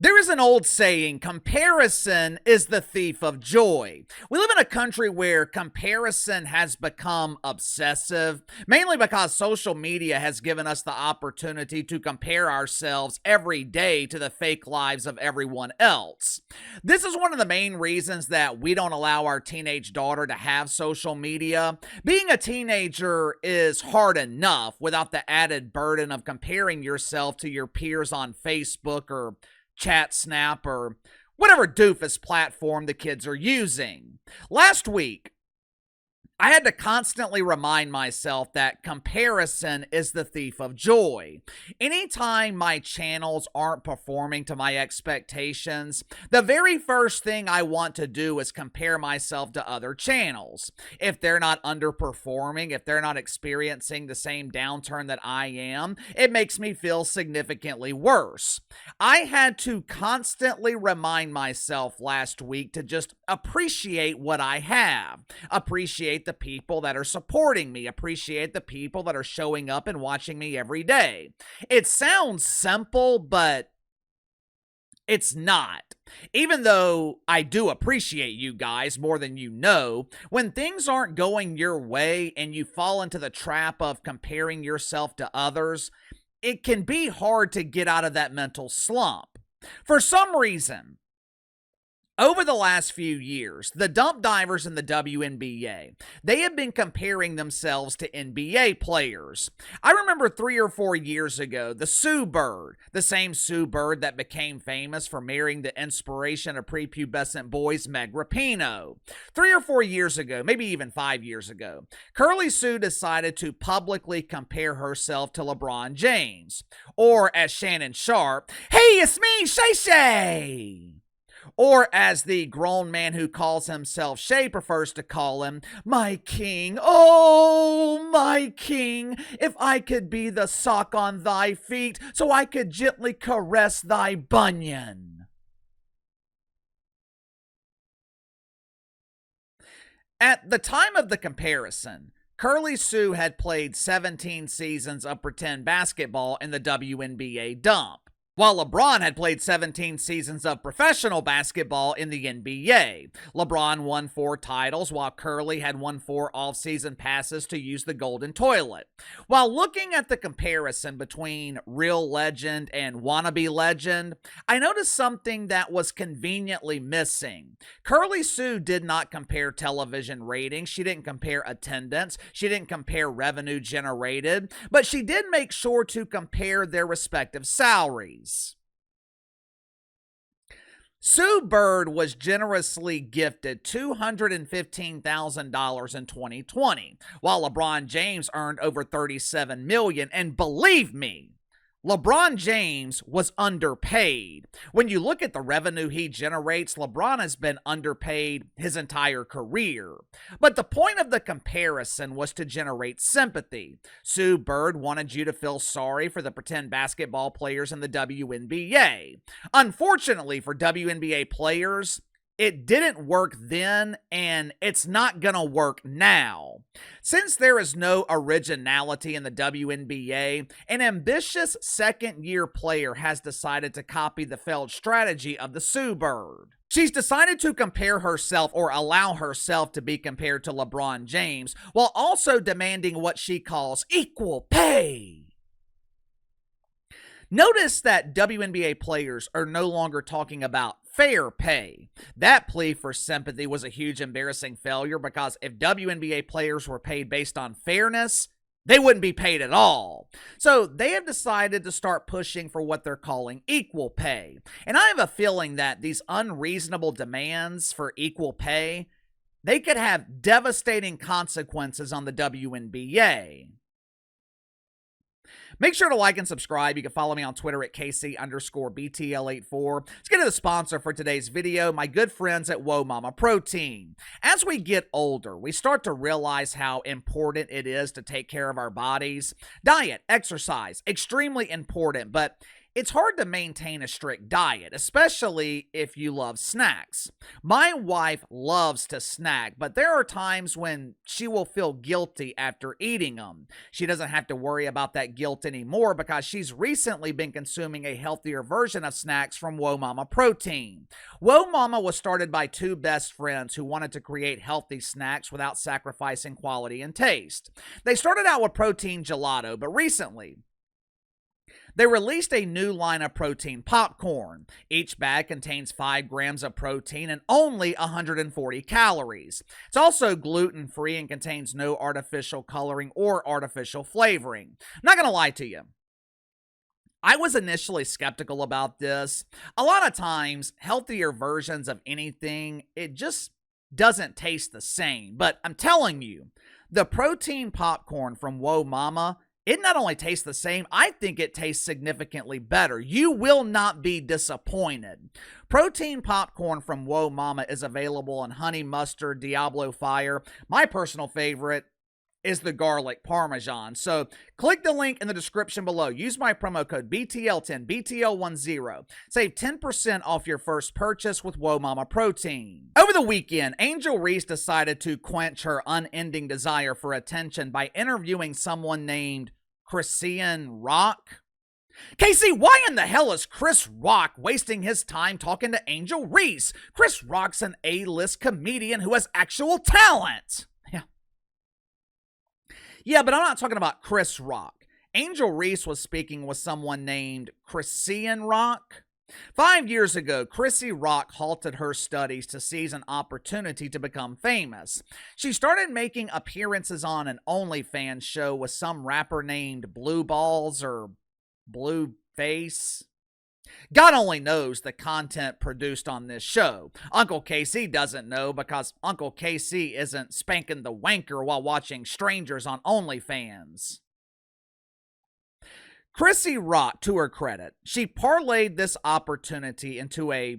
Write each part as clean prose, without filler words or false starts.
There is an old saying, comparison is the thief of joy. We live in a country where comparison has become obsessive, mainly because social media has given us the opportunity to compare ourselves every day to the fake lives of everyone else. This is one of the main reasons that we don't allow our teenage daughter to have social media. Being a teenager is hard enough without the added burden of comparing yourself to your peers on Facebook or Chat Snap, or whatever doofus platform the kids are using. Last week, I had to constantly remind myself that comparison is the thief of joy. Anytime my channels aren't performing to my expectations, the very first thing I want to do is compare myself to other channels. If they're not underperforming, if they're not experiencing the same downturn that I am, it makes me feel significantly worse. I had to constantly remind myself last week to just appreciate what I have. Appreciate the people that are supporting me, appreciate the people that are showing up and watching me every day. It sounds simple, but it's not. Even though I do appreciate you guys more than you know, when things aren't going your way and you fall into the trap of comparing yourself to others, it can be hard to get out of that mental slump. For some reason, over the last few years, the dump divers in the WNBA, they have been comparing themselves to NBA players. I remember 3 or 4 years ago, the Sue Bird, the same Sue Bird that became famous for marrying the inspiration of prepubescent boys, Meg Rapinoe. 3 or 4 years ago, maybe even 5 years ago, Curly Sue decided to publicly compare herself to LeBron James. Or as Shannon Sharpe, "Hey, it's me, Shay Shay!" Or as the grown man who calls himself Shay prefers to call him, "My king, oh my king, if I could be the sock on thy feet, so I could gently caress thy bunion." At the time of the comparison, Curly Sue had played 17 seasons of pretend basketball in the WNBA dump, while LeBron had played 17 seasons of professional basketball in the NBA. LeBron won 4 titles, while Curly had won 4 off-season passes to use the golden toilet. While looking at the comparison between real legend and wannabe legend, I noticed something that was conveniently missing. Curly Sue did not compare television ratings, she didn't compare attendance, she didn't compare revenue generated, but she did make sure to compare their respective salaries. Sue Bird was generously gifted $215,000 in 2020, while LeBron James earned over $37 million. And believe me, LeBron James was underpaid. When you look at the revenue he generates, LeBron has been underpaid his entire career. But the point of the comparison was to generate sympathy. Sue Bird wanted you to feel sorry for the pretend basketball players in the WNBA. Unfortunately for WNBA players, it didn't work then, and it's not gonna work now. Since there is no originality in the WNBA, an ambitious second-year player has decided to copy the failed strategy of the Sue Bird. She's decided to compare herself, or allow herself to be compared to LeBron James, while also demanding what she calls equal pay. Notice that WNBA players are no longer talking about fair pay. That plea for sympathy was a huge embarrassing failure, because if WNBA players were paid based on fairness, they wouldn't be paid at all. So they have decided to start pushing for what they're calling equal pay. And I have a feeling that these unreasonable demands for equal pay, they could have devastating consequences on the WNBA. Make sure to like and subscribe. You can follow me on Twitter at KC_BTL84. Let's get to the sponsor for today's video, my good friends at Whoa Mama Protein. As we get older, we start to realize how important it is to take care of our bodies. Diet, exercise, extremely important, but It's hard to maintain a strict diet, especially if you love snacks. My wife loves to snack, but there are times when she will feel guilty after eating them. She doesn't have to worry about that guilt anymore because she's recently been consuming a healthier version of snacks from Whoa Mama Protein. Whoa Mama was started by two best friends who wanted to create healthy snacks without sacrificing quality and taste. They started out with protein gelato, but recently, they released a new line of protein popcorn. Each bag contains 5 grams of protein and only 140 calories. It's also gluten-free and contains no artificial coloring or artificial flavoring. I'm not going to lie to you. I was initially skeptical about this. A lot of times, healthier versions of anything, it just doesn't taste the same. But I'm telling you, the protein popcorn from Whoa Mama, it not only tastes the same, I think it tastes significantly better. You will not be disappointed. Protein popcorn from Whoa Mama is available in honey mustard, Diablo fire. My personal favorite is the garlic parmesan. So click the link in the description below. Use my promo code BTL10, BTL10. Save 10% off your first purchase with Whoa Mama Protein. Over the weekend, Angel Reese decided to quench her unending desire for attention by interviewing someone named Chrisean Rock. Casey, why in the hell is Chris Rock wasting his time talking to Angel Reese? Chris Rock's an A-list comedian who has actual talent. Yeah, but I'm not talking about Chris Rock. Angel Reese was speaking with someone named Chrisean Rock. 5 years ago, Chrisean Rock halted her studies to seize an opportunity to become famous. She started making appearances on an OnlyFans show with some rapper named Blue Balls or Blue Face. God only knows the content produced on this show. Uncle Casey doesn't know because Uncle Casey isn't spanking the wanker while watching strangers on OnlyFans. Chrisean Rock, to her credit, she parlayed this opportunity into a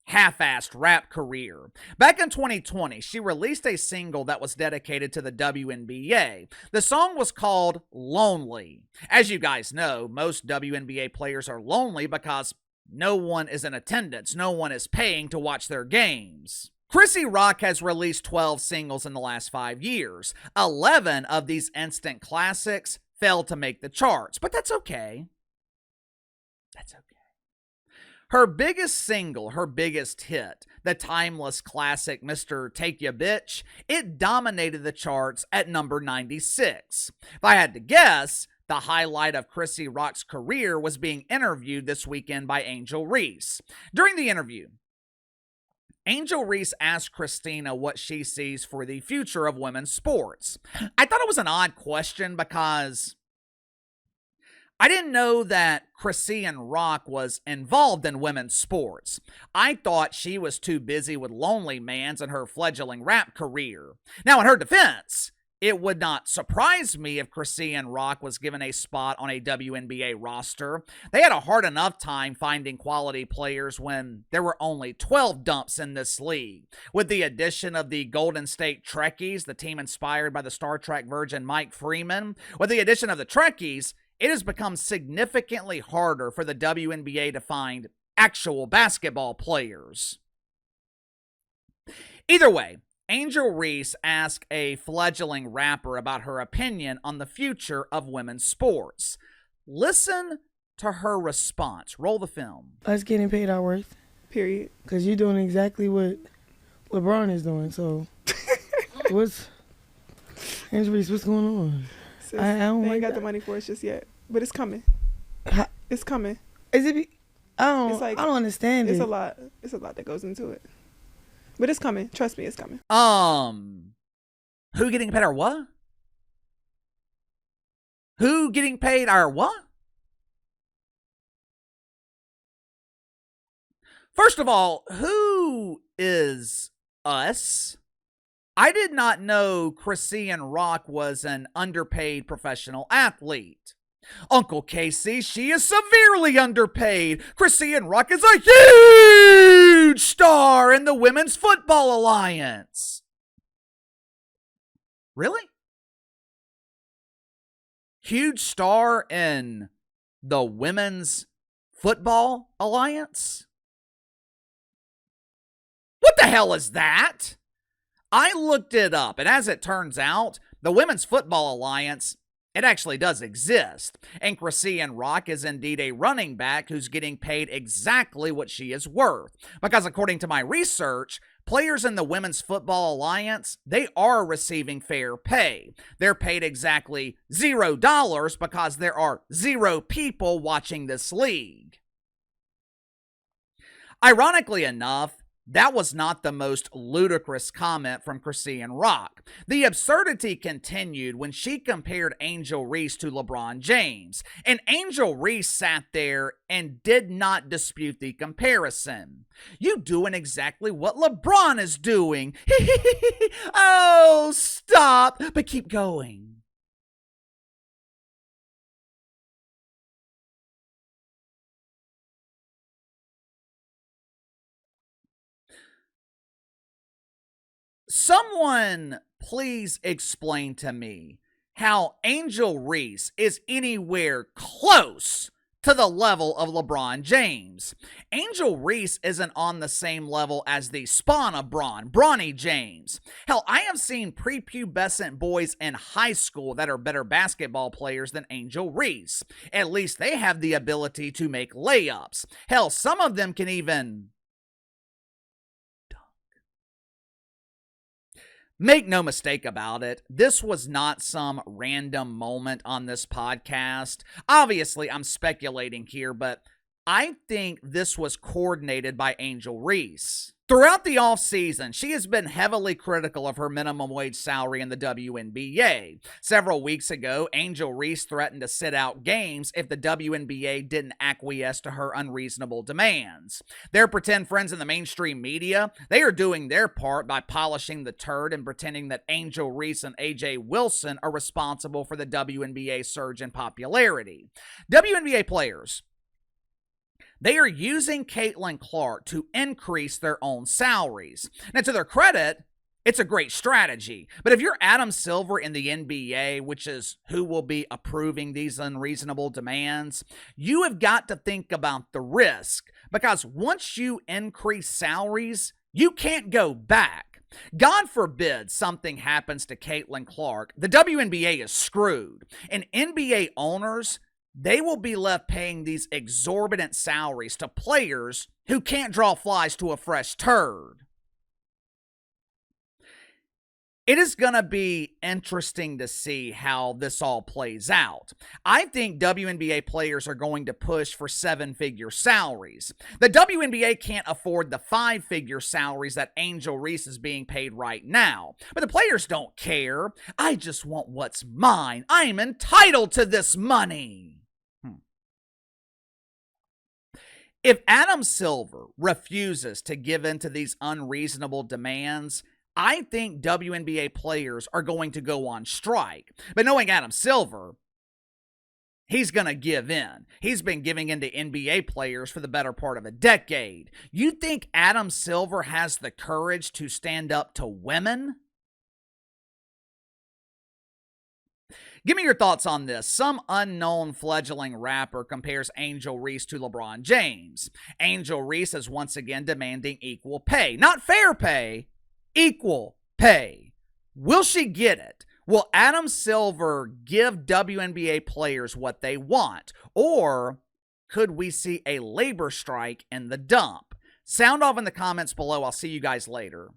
half-assed rap career. Back in 2020, she released a single that was dedicated to the WNBA. The song was called Lonely. As you guys know, most WNBA players are lonely because no one is in attendance. No one is paying to watch their games. Chrisean Rock has released 12 singles in the last 5 years. 11 of these instant classics failed to make the charts, but that's okay. That's okay. Her biggest single, her biggest hit, the timeless classic Mr. Take Ya Bitch, it dominated the charts at number 96. If I had to guess, the highlight of Chrisean Rock's career was being interviewed this weekend by Angel Reese. During the interview, Angel Reese asked Christina what she sees for the future of women's sports. I thought it was an odd question because I didn't know that Chrisean Rock was involved in women's sports. I thought she was too busy with Lonely Mans and her fledgling rap career. Now, in her defense, it would not surprise me if Chrisean Rock was given a spot on a WNBA roster. They had a hard enough time finding quality players when there were only 12 dumps in this league. With the addition of the Golden State Trekkies, the team inspired by the Star Trek virgin Mike Freeman, with the addition of the Trekkies, it has become significantly harder for the WNBA to find actual basketball players. Either way, Angel Reese asked a fledgling rapper about her opinion on the future of women's sports. Listen to her response. Roll the film. Us getting paid our worth. Period. Because you're doing exactly what LeBron is doing. So, Angel Reese, what's going on? Sis, I don't they like ain't got that. the money for us just yet. But it's coming. It's coming. Is it? I It's like- don't understand It's it. a lot. It's a lot that goes into it. But it's coming. Trust me, it's coming. Who getting paid our what? Who getting paid our what? First of all, who is us? I did not know Chrisean Rock was an underpaid professional athlete. Uncle Casey, she is severely underpaid. Chrisean Rock is a huge star in the Women's Football Alliance. Really? Huge star in the Women's Football Alliance? What the hell is that? I looked it up, and as it turns out, the Women's Football Alliance, it actually does exist. And Chrisean Rock is indeed a running back who's getting paid exactly what she is worth. Because according to my research, players in the Women's Football Alliance, they are receiving fair pay. They're paid exactly $0 because there are 0 people watching this league. Ironically enough, that was not the most ludicrous comment from Chrisean Rock. The absurdity continued when she compared Angel Reese to LeBron James, and Angel Reese sat there and did not dispute the comparison. You doing exactly what LeBron is doing. Oh, stop, but keep going. Someone please explain to me how Angel Reese is anywhere close to the level of LeBron James. Angel Reese isn't on the same level as the spawn of Bronny James. Hell, I have seen prepubescent boys in high school that are better basketball players than Angel Reese. At least they have the ability to make layups. Hell, some of them can even... Make no mistake about it, this was not some random moment on this podcast. Obviously, I'm speculating here, but I think this was coordinated by Angel Reese. Throughout the offseason, she has been heavily critical of her minimum wage salary in the WNBA. Several weeks ago, Angel Reese threatened to sit out games if the WNBA didn't acquiesce to her unreasonable demands. Their pretend friends in the mainstream media, they are doing their part by polishing the turd and pretending that Angel Reese and AJ Wilson are responsible for the WNBA surge in popularity. WNBA players, they are using Caitlin Clark to increase their own salaries. Now, to their credit, it's a great strategy. But if you're Adam Silver in the NBA, which is who will be approving these unreasonable demands, you have got to think about the risk. Because once you increase salaries, you can't go back. God forbid something happens to Caitlin Clark. The WNBA is screwed. And NBA owners, they will be left paying these exorbitant salaries to players who can't draw flies to a fresh turd. It is going to be interesting to see how this all plays out. I think WNBA players are going to push for 7-figure salaries. The WNBA can't afford the 5-figure salaries that Angel Reese is being paid right now. But the players don't care. I just want what's mine. I'm entitled to this money. If Adam Silver refuses to give in to these unreasonable demands, I think WNBA players are going to go on strike. But knowing Adam Silver, he's going to give in. He's been giving in to NBA players for the better part of a decade. You think Adam Silver has the courage to stand up to women? Give me your thoughts on this. Some unknown fledgling rapper compares Angel Reese to LeBron James. Angel Reese is once again demanding equal pay. Not fair pay, equal pay. Will she get it? Will Adam Silver give WNBA players what they want? Or could we see a labor strike in the dump? Sound off in the comments below. I'll see you guys later.